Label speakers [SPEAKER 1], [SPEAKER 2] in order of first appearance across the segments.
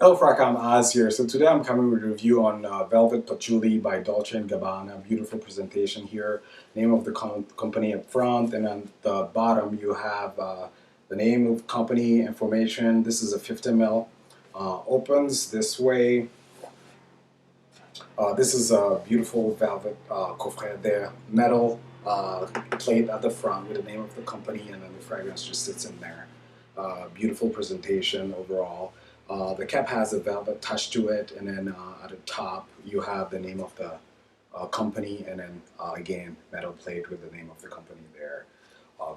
[SPEAKER 1] Hello, Frank. I'm Oz here. So today I'm coming with a review on Velvet Patchouli by Dolce & Gabbana. Beautiful presentation here. Name of the company up front, and on the bottom you have the name of company information. This is a 50 ml. Opens this way. This is a beautiful velvet coffret there. Metal plate at the front with the name of the company, and then the fragrance just sits in there. Beautiful presentation overall. The cap has a velvet touch to it, and then at the top you have the name of the company, and then again metal plate with the name of the company there.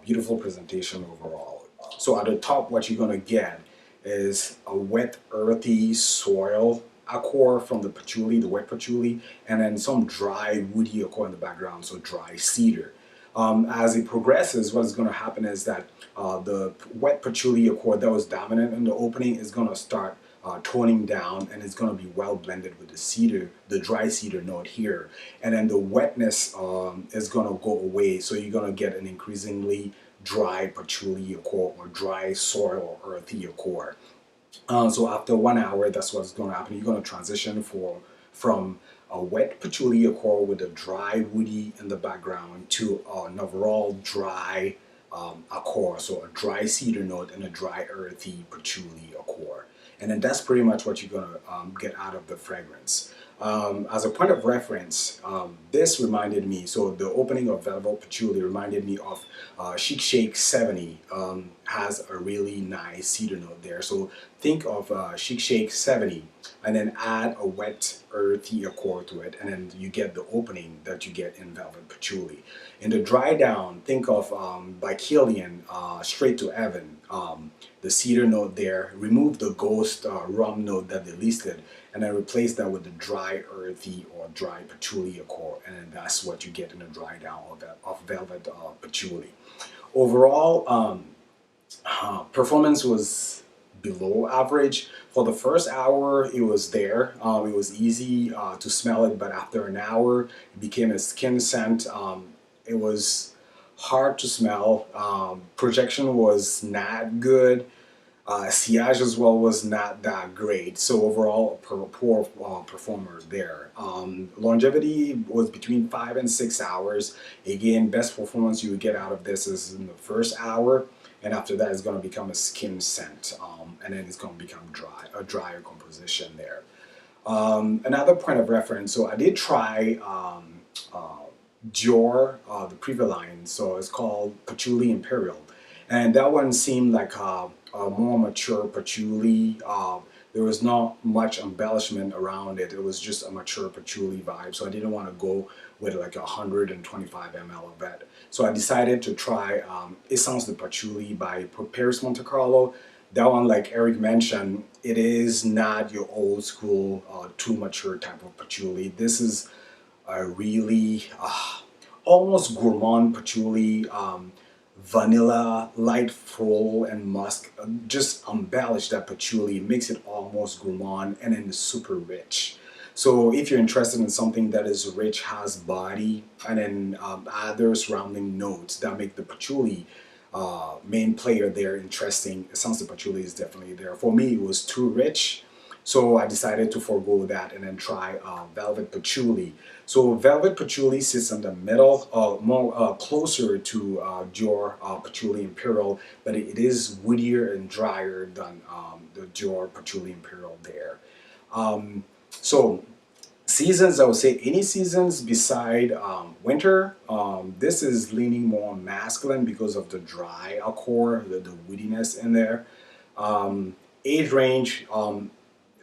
[SPEAKER 1] Beautiful presentation overall. So at the top, what you're gonna get is a wet, earthy soil accord from the patchouli, the wet patchouli, and then some dry, woody accord in the background, so dry cedar. As it progresses, what is going to happen is that the wet patchouli accord that was dominant in the opening is going to start toning down, and it's going to be well blended with the cedar, the dry cedar note here. And then the wetness is going to go away, so you're going to get an increasingly dry patchouli accord or dry soil or earthy accord. So after 1 hour, that's what's going to happen. You're going to transition from a wet patchouli accord with a dry woody in the background to an overall dry accord, so a dry cedar note and a dry earthy patchouli accord. And then that's pretty much what you're going to get out of the fragrance. As a point of reference, this reminded me, so the opening of Velvet Patchouli reminded me of Chic Shake 70, has a really nice cedar note there. So think of Chic Shake 70 and then add a wet earthy accord to it, and then you get the opening that you get in Velvet Patchouli. In the dry down, think of by Killian, Straight to Heaven, the cedar note there. Remove the ghost rum note that they listed, and then replace that with the dry earthy or dry patchouli accord, and then that's what you get in the dry down of Velvet Patchouli. Overall, performance was below average. For the first hour, it was there. It was easy to smell it, but after an hour, it became a skin scent. It was hard to smell. Projection was not good. Sillage as well was not that great. So overall, a poor performer there. Longevity was between 5 and 6 hours. Again, best performance you would get out of this is in the first hour, and after that, it's going to become a skin scent, and then it's going to become dry, a drier composition there. Another point of reference. So I did try Dior, the Privé line. So it's called Patchouli Imperial, and that one seemed like a more mature patchouli. There was not much embellishment around it. It was just a mature patchouli vibe. So I didn't want to go with like 125 ml of it. So I decided to try Essence de Patchouli by Paris Monte Carlo. That one, like Eric mentioned, it is not your old school, too mature type of patchouli. This is a really almost gourmand patchouli. Vanilla, light floral, and musk just embellish that patchouli, makes it almost gourmand, and then it's super rich. So if you're interested in something that is rich, has body, and then other surrounding notes that make the patchouli main player there interesting, Essence de Patchouli is definitely there. For me, it was too rich, so I decided to forego that and then try Velvet Patchouli. So Velvet Patchouli sits in the middle, more closer to Dior Patchouli Imperial, but it is woodier and drier than the Dior Patchouli Imperial there. So seasons, I would say any seasons beside winter. This is leaning more masculine because of the dry accord, the woodiness in there. Age range,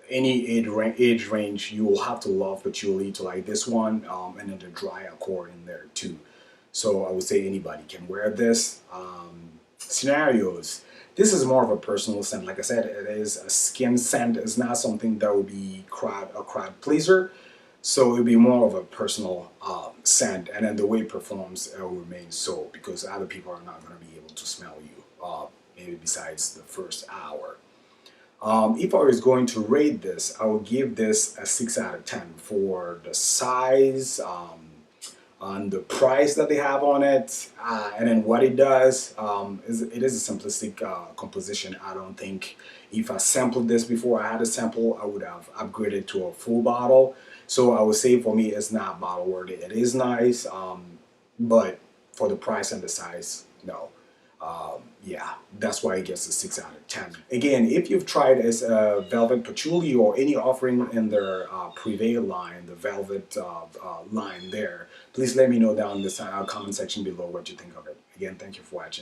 [SPEAKER 1] any age range, you will have to love patchouli to like this one, and then the dry accord in there too. So I would say anybody can wear this. Scenarios. This is more of a personal scent. Like I said, it is a skin scent. It's not something that would be a crowd pleaser. So it would be more of a personal scent, and then the way it performs will remain so, because other people are not going to be able to smell you, maybe besides the first hour. If I was going to rate this, I would give this a 6 out of 10 for the size, on the price that they have on it, and then what it does. It is a simplistic composition. I don't think if I sampled this before I had a sample, I would have upgraded to a full bottle. So I would say for me, it's not bottle worthy. It is nice, but for the price and the size, no. Yeah, that's why it gets a 6 out of 10. Again, if you've tried this Velvet Patchouli or any offering in their Privé line, the Velvet line there, please let me know down in the comment section below what you think of it. Again, thank you for watching.